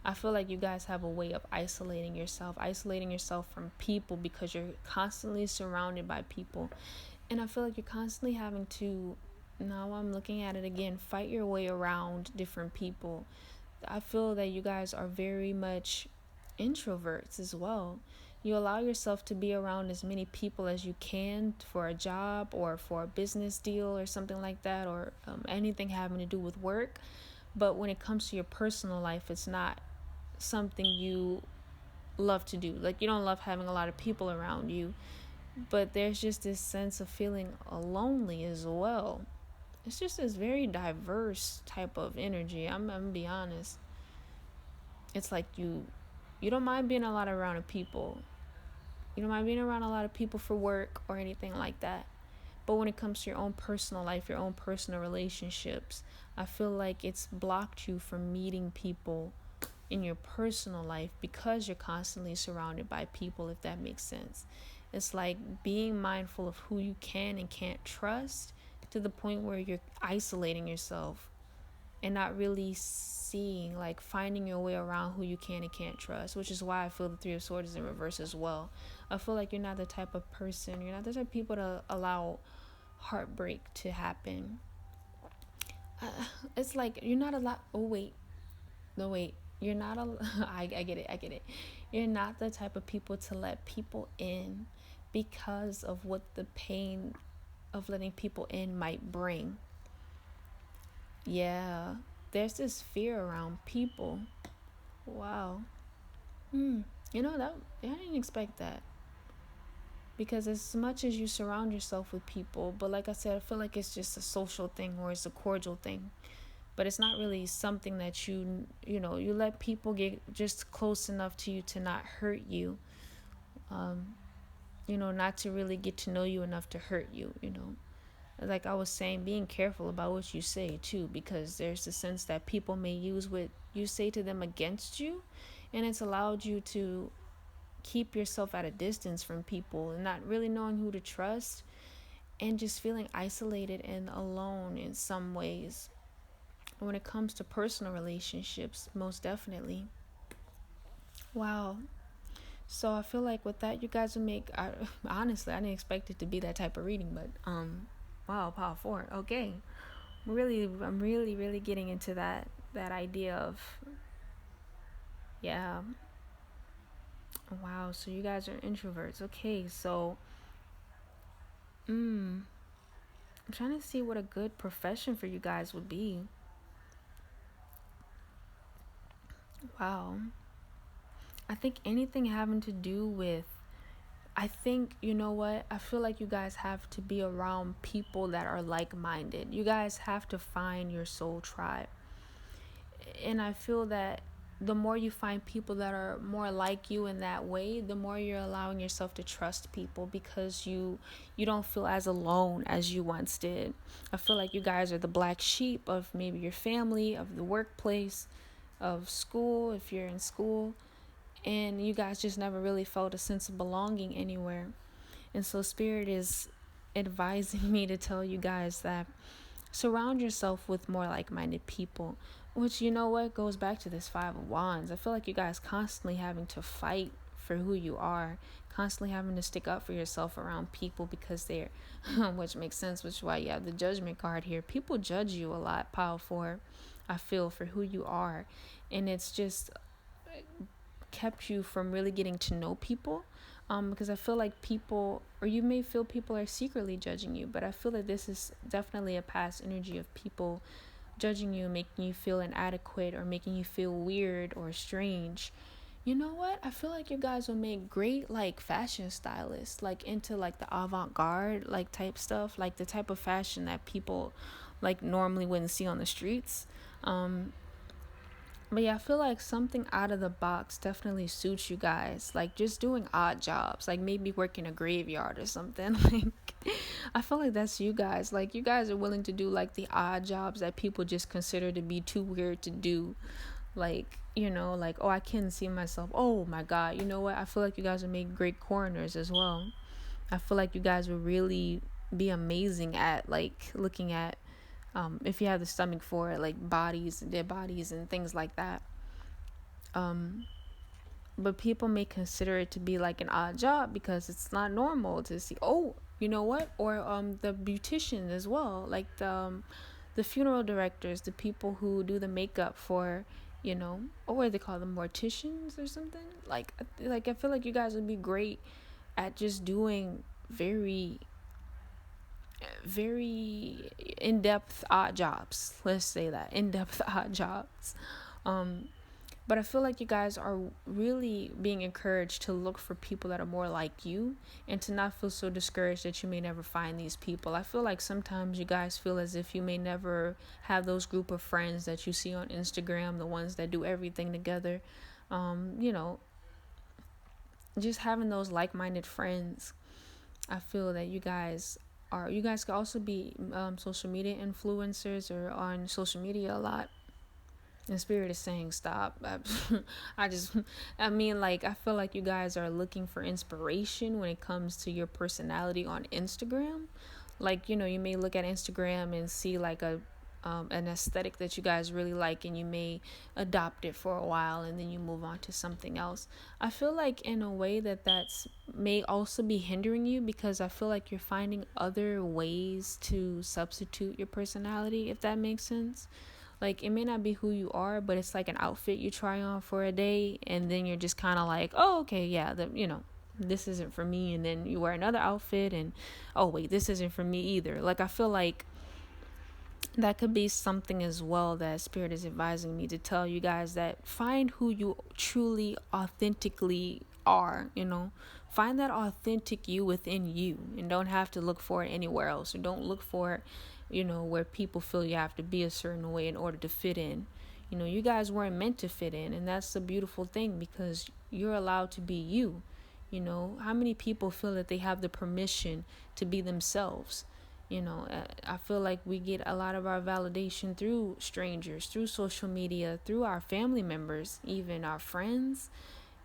I feel like you guys have a way of isolating yourself from people because you're constantly surrounded by people. And I feel like you're constantly having to, now I'm looking at it again, fight your way around different people. I feel that you guys are very much introverts as well. You allow yourself to be around as many people as you can for a job or for a business deal or something like that, or anything having to do with work. But when it comes to your personal life, it's not something you love to do. Like, you don't love having a lot of people around you, but there's just this sense of feeling lonely as well. It's just this very diverse type of energy. I'm gonna be honest. It's like you don't mind being a lot around people. You don't mind being around a lot of people for work or anything like that. But when it comes to your own personal life, your own personal relationships, I feel like it's blocked you from meeting people in your personal life because you're constantly surrounded by people, if that makes sense. It's like being mindful of who you can and can't trust to the point where you're isolating yourself and not really seeing, like, finding your way around who you can and can't trust, which is why I feel the Three of Swords is in reverse as well. I feel like you're not the type of person, you're not the type of people to allow heartbreak to happen. It's like you're not a lot. Oh wait, no wait, you're not a. I get it. You're not the type of people to let people in because of what the pain of letting people in might bring. Yeah, there's this fear around people. Wow. You know that I didn't expect that, because as much as you surround yourself with people, but like I said, I feel like it's just a social thing or it's a cordial thing, but it's not really something that you let people get just close enough to you to not hurt you, not to really get to know you enough to hurt you. Like I was saying, being careful about what you say too, because there's the sense that people may use what you say to them against you, and it's allowed you to keep yourself at a distance from people and not really knowing who to trust and just feeling isolated and alone in some ways. When it comes to personal relationships, most definitely. Wow. So I feel like with that, you guys will make. Honestly, I didn't expect it to be that type of reading, but wow, power forward. Okay, I'm really getting into that idea of, yeah. Wow. So you guys are introverts. Okay, so I'm trying to see what a good profession for you guys would be. Wow. I think anything having to do with, I think, you know what? I feel like you guys have to be around people that are like minded. You guys have to find your soul tribe. And I feel that the more you find people that are more like you in that way, the more you're allowing yourself to trust people, because you don't feel as alone as you once did. I feel like you guys are the black sheep of maybe your family, of the workplace, of school, if you're in school, and you guys just never really felt a sense of belonging anywhere. And so Spirit is advising me to tell you guys that surround yourself with more like-minded people, which, you know what, goes back to this Five of Wands. I feel like you guys constantly having to fight for who you are, constantly having to stick up for yourself around people because they're which makes sense, which is why you have the Judgment card here. People judge you a lot, Power 4, I feel, for who you are, and it's just kept you from really getting to know people, because I feel like people, or you may feel people are secretly judging you, but I feel that this is definitely a past energy of people judging you, making you feel inadequate or making you feel weird or strange. You know what? I feel like you guys will make great, like, fashion stylists, like into like the avant-garde like type stuff, like the type of fashion that people like normally wouldn't see on the streets. Um, but yeah, I feel like something out of the box definitely suits you guys. Like just doing odd jobs, like maybe working a graveyard or something. Like I feel like that's you guys. Like you guys are willing to do like the odd jobs that people just consider to be too weird to do. Like, like, oh, I can't see myself. Oh my God, you know what? I feel like you guys would make great coroners as well. I feel like you guys would really be amazing at like looking at if you have the stomach for it, like bodies, dead bodies, and things like that. Um, but people may consider it to be like an odd job because it's not normal to see. Oh, you know what? Or the beauticians as well, like the funeral directors, the people who do the makeup for, or what do they call them, morticians or something. Like I feel like you guys would be great at just doing very very in-depth odd jobs, let's say that, in-depth odd jobs. um but I feel like you guys are really being encouraged to look for people that are more like you and to not feel so discouraged that you may never find these people. I feel like sometimes you guys feel as if you may never have those group of friends that you see on Instagram, the ones that do everything together. You know, just having those like-minded friends. I feel that you guys could also be social media influencers or on social media a lot. And Spirit is saying stop. I just, I mean, like, I feel like you guys are looking for inspiration when it comes to your personality on Instagram. Like, you may look at Instagram and see like an aesthetic that you guys really like, and you may adopt it for a while and then you move on to something else. I feel like in a way that's may also be hindering you, because I feel like you're finding other ways to substitute your personality, if that makes sense. Like, it may not be who you are, but it's like an outfit you try on for a day, and then you're just kind of like, oh, okay, yeah, this isn't for me. And then you wear another outfit, and oh, wait, this isn't for me either. Like, I feel like that could be something as well that Spirit is advising me to tell you guys, that find who you truly, authentically are, Find that authentic you within you, and don't have to look for it anywhere else. Or don't look for it, where people feel you have to be a certain way in order to fit in. You guys weren't meant to fit in, and that's the beautiful thing, because you're allowed to be you. How many people feel that they have the permission to be themselves? I feel like we get a lot of our validation through strangers, through social media, through our family members, even our friends.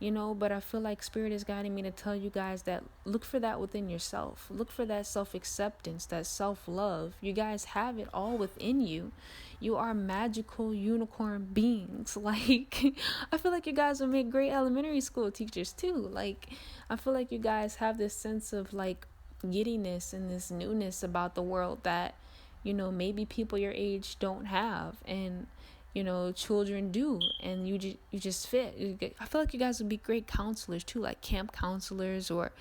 But I feel like Spirit is guiding me to tell you guys that look for that within yourself. Look for that self-acceptance, that self-love. You guys have it all within you. You are magical unicorn beings. Like, I feel like you guys will make great elementary school teachers too. Like, I feel like you guys have this sense of like giddiness and this newness about the world that, maybe people your age don't have. And children do, and you just fit. I feel like you guys would be great counselors too, like camp counselors, or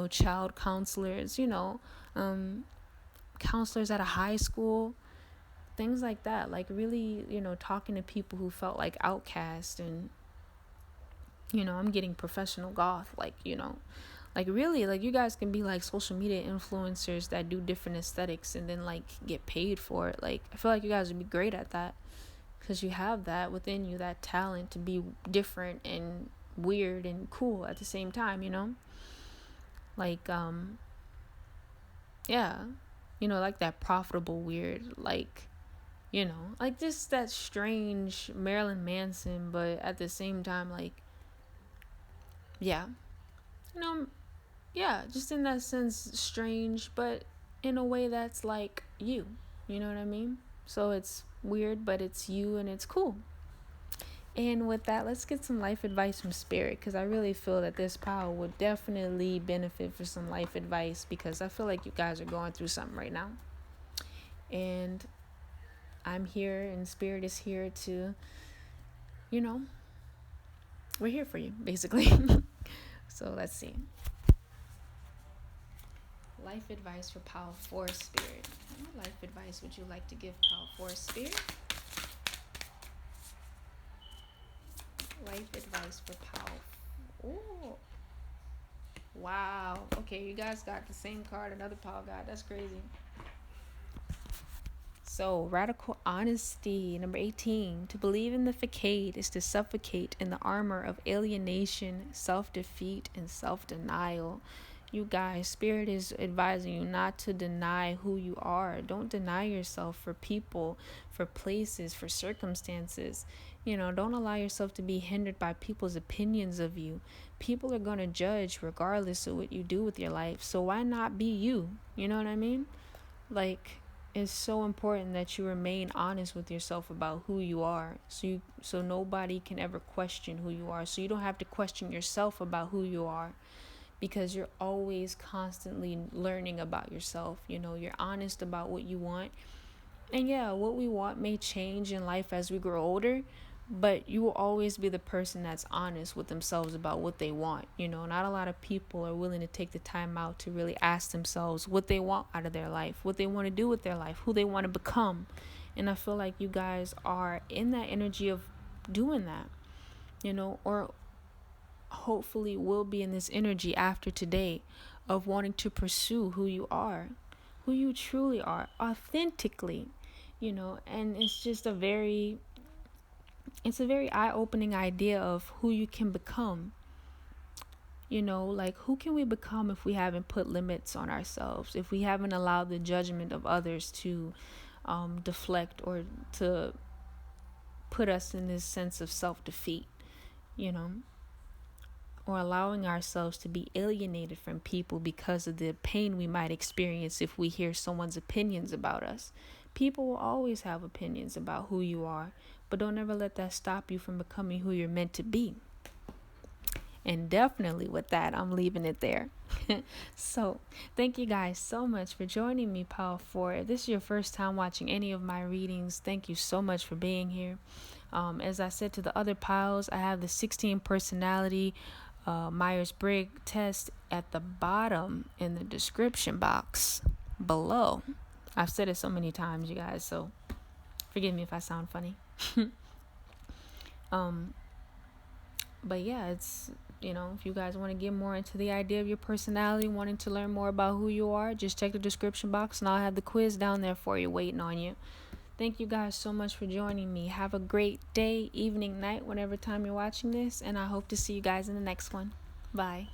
child counselors, counselors at a high school, things like that. Like, really, talking to people who felt like outcast. And I'm getting professional goth, like really, like you guys can be like social media influencers that do different aesthetics and then like get paid for it. Like, I feel like you guys would be great at that, because you have that within you, that talent to be different and weird and cool at the same time, like yeah, like that profitable weird, like like just that strange Marilyn Manson, but at the same time, like, yeah, you know yeah, just in that sense strange, but in a way that's like you know what I mean? So it's weird, but it's you, and it's cool. And with that, let's get some life advice from Spirit, because I really feel that this pile would definitely benefit for some life advice, because I feel like you guys are going through something right now. And I'm here, and Spirit is here to, we're here for you, basically. So let's see. Life advice for Pile 4 Spirit. What life advice would you like to give Pile 4 Spirit? Life advice for Pile. Oh, wow. Okay, you guys got the same card another Pile got. That's crazy. So, radical honesty. Number 18. To believe in the facade is to suffocate in the armor of alienation, self defeat, and self denial. You guys, Spirit is advising you not to deny who you are. Don't deny yourself for people, for places, for circumstances. Don't allow yourself to be hindered by people's opinions of you. People are going to judge regardless of what you do with your life. So why not be you? You know what I mean? Like, it's so important that you remain honest with yourself about who you are, so nobody can ever question who you are, so you don't have to question yourself about who you are, because you're always constantly learning about yourself. You're honest about what you want. And yeah, what we want may change in life as we grow older, but you will always be the person that's honest with themselves about what they want. Not a lot of people are willing to take the time out to really ask themselves what they want out of their life, what they want to do with their life, who they want to become. And I feel like you guys are in that energy of doing that, or hopefully will be in this energy after today of wanting to pursue who you are, who you truly are, authentically, and it's a very eye-opening idea of who you can become. Like, who can we become if we haven't put limits on ourselves, if we haven't allowed the judgment of others to deflect or to put us in this sense of self-defeat, or allowing ourselves to be alienated from people because of the pain we might experience if we hear someone's opinions about us. People will always have opinions about who you are, but don't ever let that stop you from becoming who you're meant to be. And definitely with that, I'm leaving it there. So, thank you guys so much for joining me, Power 4. If this is your first time watching any of my readings, thank you so much for being here. As I said to the other piles, I have the 16 personality Myers-Briggs test at the bottom in the description box below. I've said it so many times, you guys, so forgive me if I sound funny. But yeah, it's, if you guys want to get more into the idea of your personality, wanting to learn more about who you are, just check the description box and I'll have the quiz down there for you, waiting on you. Thank you guys so much for joining me. Have a great day, evening, night, whatever time you're watching this, and I hope to see you guys in the next one. Bye.